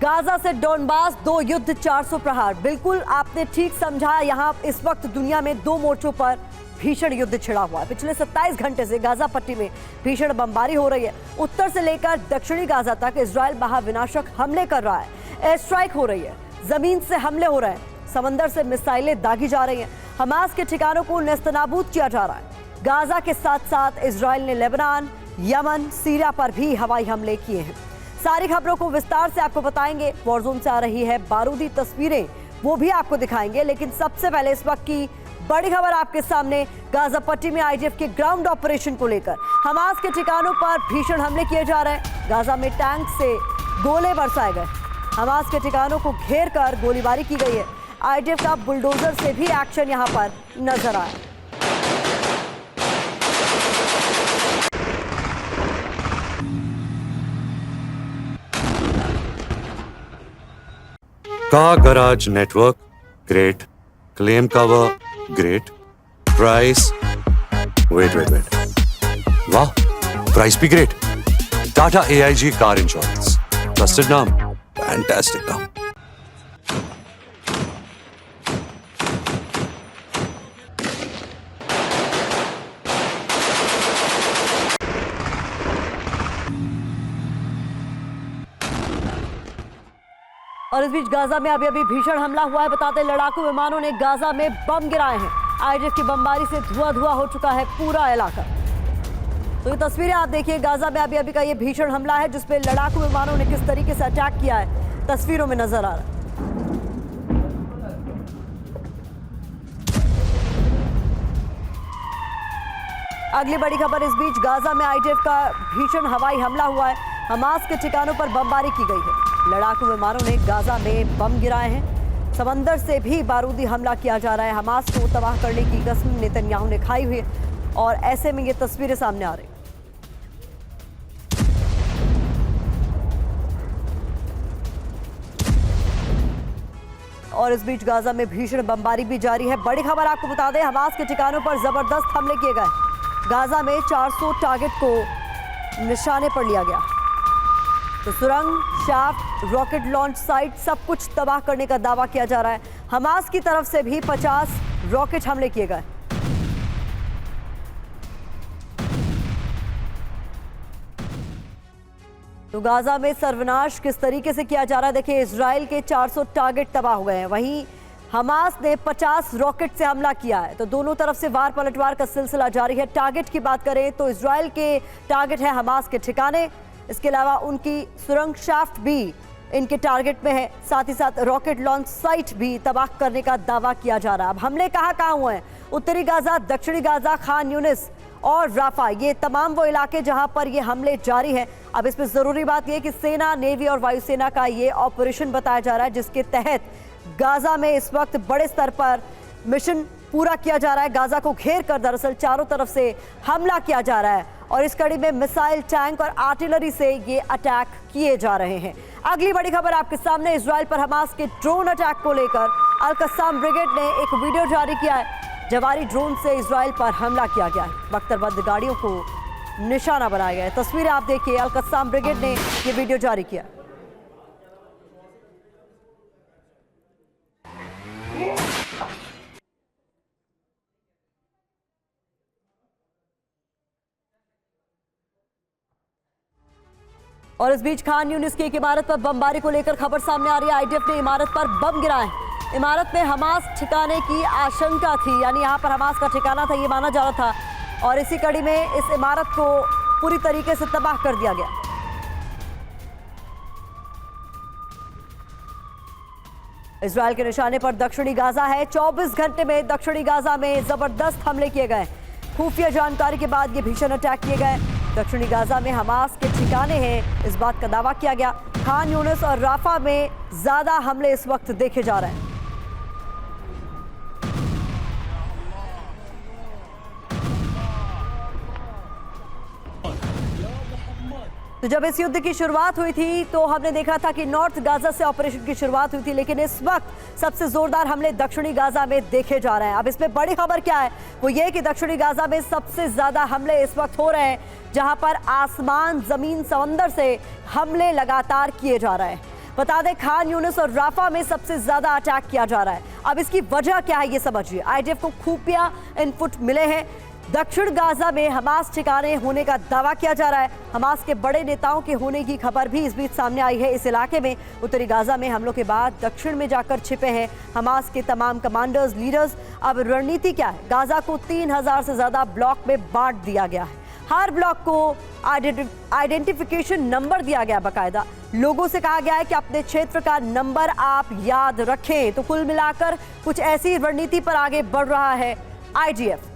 Gaza से Donbas, दो युद्ध 400 प्रहार। बिल्कुल आपने ठीक समझा, यहाँ इस वक्त दुनिया में दो मोर्चों पर भीषण युद्ध छिड़ा हुआ है। पिछले 27 घंटे से गाजा पट्टी में भीषण बमबारी हो रही है। उत्तर से लेकर दक्षिणी गाजा तक इजराइल महाविनाशक हमले कर रहा है। एयर स्ट्राइक हो रही है, जमीन से हमले हो रहे हैं, समंदर से मिसाइलें दागी जा रही हैं। हमास के ठिकानों को नेस्तनाबूद किया जा रहा है। गाजा के साथ साथ इजराइल ने लेबनान, यमन, सीरिया पर भी हवाई हमले किए हैं। सारी खबरों को विस्तार से आपको बताएंगे। वॉरजोन से आ रही है बारूदी तस्वीरें, वो भी आपको दिखाएंगे। लेकिन सबसे पहले इस वक्त की बड़ी खबर आपके सामने गाजा पट्टी में आईडीएफ के ग्राउंड ऑपरेशन को लेकर। हमास के ठिकानों पर भीषण हमले किए जा रहे हैं। गाजा में टैंक से गोले बरसाए गए। हमास के ठिकानों को घेर कर गोलीबारी की गई है। आईडीएफ का बुलडोजर से भी एक्शन यहां पर नजर आया। Car garage network great, claim cover great, price wait वाह, प्राइस भी great. Tata AIG car insurance, trusted नाम, फैंटास्टिक नाम। और इस बीच गाजा में अभी भीषण हमला हुआ है। बताते लड़ाकू विमानों ने गाजा में बम गिराए हैं। आईडीएफ की बमबारी से धुआं हो चुका है पूरा इलाका। तो ये तस्वीरें आप देखिए, गाजा में अभी का ये भीषण हमला है जिसपे लड़ाकू विमानों ने किस तरीके से अटैक किया है, तस्वीरों में नजर आ रहा है। अगली बड़ी खबर इस बीच गाजा में आईडीएफ का भीषण हवाई हमला हुआ है। हमास के ठिकानों पर बमबारी की गई है। लड़ाकू विमानों ने गाजा में बम गिराए हैं। समंदर से भी बारूदी हमला किया जा रहा है। हमास को तबाह करने की कसम नेतन्याहू ने खाई हुई है और ऐसे में ये तस्वीरें सामने आ रही। और इस बीच गाजा में भीषण बमबारी भी जारी है। बड़ी खबर आपको बता दें, हमास के ठिकानों पर जबरदस्त हमले किए गए। गाजा में 400 टारगेट को निशाने पर लिया गया। तो सुरंग, शाफ्ट, रॉकेट लॉन्च साइट सब कुछ तबाह करने का दावा किया जा रहा है। हमास की तरफ से भी 50 रॉकेट हमले किए गए। तो गाजा में सर्वनाश किस तरीके से किया जा रहा है देखिए। इजराइल के 400 टारगेट तबाह हो गए हैं, वहीं हमास ने 50 रॉकेट से हमला किया है। तो दोनों तरफ से वार पलटवार का सिलसिला जारी है। टारगेट की बात करें तो इजराइल के टारगेट है हमास के ठिकाने, इसके अलावा उनकी सुरंग शाफ्ट भी इनके टारगेट में है। साथ ही साथ रॉकेट लॉन्च साइट भी तबाह करने का दावा किया जा रहा है। अब हमले कहाँ हुए हैं? उत्तरी गाजा, दक्षिणी गाजा, खान यूनिस और राफा, ये तमाम वो इलाके जहां पर ये हमले जारी हैं। अब इसमें जरूरी बात यह कि सेना, नेवी और वायुसेना का ये ऑपरेशन बताया जा रहा है जिसके तहत गाजा में इस वक्त बड़े स्तर पर मिशन पूरा किया जा रहा है। गाजा को घेर कर दरअसल चारों तरफ से हमला किया जा रहा है और इस कड़ी में मिसाइल, टैंक और आर्टिलरी से ये अटैक किए जा रहे हैं। अगली बड़ी खबर आपके सामने, इजराइल पर हमास के ड्रोन अटैक को लेकर अल कस्साम ब्रिगेड ने एक वीडियो जारी किया है। जवारी ड्रोन से इजराइल पर हमला किया गया है। बख्तरबंद गाड़ियों को निशाना बनाया गया है। तस्वीरें आप देखिए, अल कस्साम ब्रिगेड ने ये वीडियो जारी किया। और इस बीच खान यूनिस की एक इमारत पर बमबारी को लेकर खबर सामने आ रही है। आईडीएफ ने इमारत पर बम गिराए। इमारत में हमास ठिकाने की आशंका थी, यानी यहां पर हमास का ठिकाना था ये माना जा रहा था और इसी कड़ी में इस इमारत को पूरी तरीके से तबाह कर दिया गया। इजराइल के निशाने पर दक्षिणी गाजा है। 24 घंटे में दक्षिणी गाजा में जबरदस्त हमले किए गए। खुफिया जानकारी के बाद ये भीषण अटैक किए गए। दक्षिणी गाजा में हमास के ठिकाने हैं, इस बात का दावा किया गया। खान यूनिस और राफा में ज्यादा हमले इस वक्त देखे जा रहे हैं। तो जब इस युद्ध की शुरुआत हुई थी तो हमने देखा था कि नॉर्थ गाजा से ऑपरेशन की शुरुआत हुई थी, लेकिन इस वक्त सबसे जोरदार हमले दक्षिणी गाजा में देखे जा रहे हैं। अब इसमें बड़ी खबर क्या है, वो ये कि दक्षिणी गाजा में सबसे ज्यादा हमले इस वक्त हो रहे हैं, जहां पर आसमान, जमीन, समंदर से हमले लगातार किए जा रहे हैं। बता दें खान यूनिस और राफा में सबसे ज्यादा अटैक किया जा रहा है। अब इसकी वजह क्या है ये समझिए। आईडीएफ को खुफिया इनपुट मिले हैं। दक्षिण गाजा में हमास ठिकाने होने का दावा किया जा रहा है। हमास के बड़े नेताओं के होने की खबर भी इस बीच सामने आई है। इस इलाके में उत्तरी गाजा में हमलों के बाद दक्षिण में जाकर छिपे हैं हमास के तमाम कमांडर्स, लीडर्स। अब रणनीति क्या है? गाजा को 3000 से ज्यादा ब्लॉक में बांट दिया गया है। हर ब्लॉक को आइडेंटिफिकेशन नंबर दिया गया। बाकायदा लोगों से कहा गया है कि अपने क्षेत्र का नंबर आप याद रखें। तो कुल मिलाकर कुछ ऐसी रणनीति पर आगे बढ़ रहा है आईडीएफ।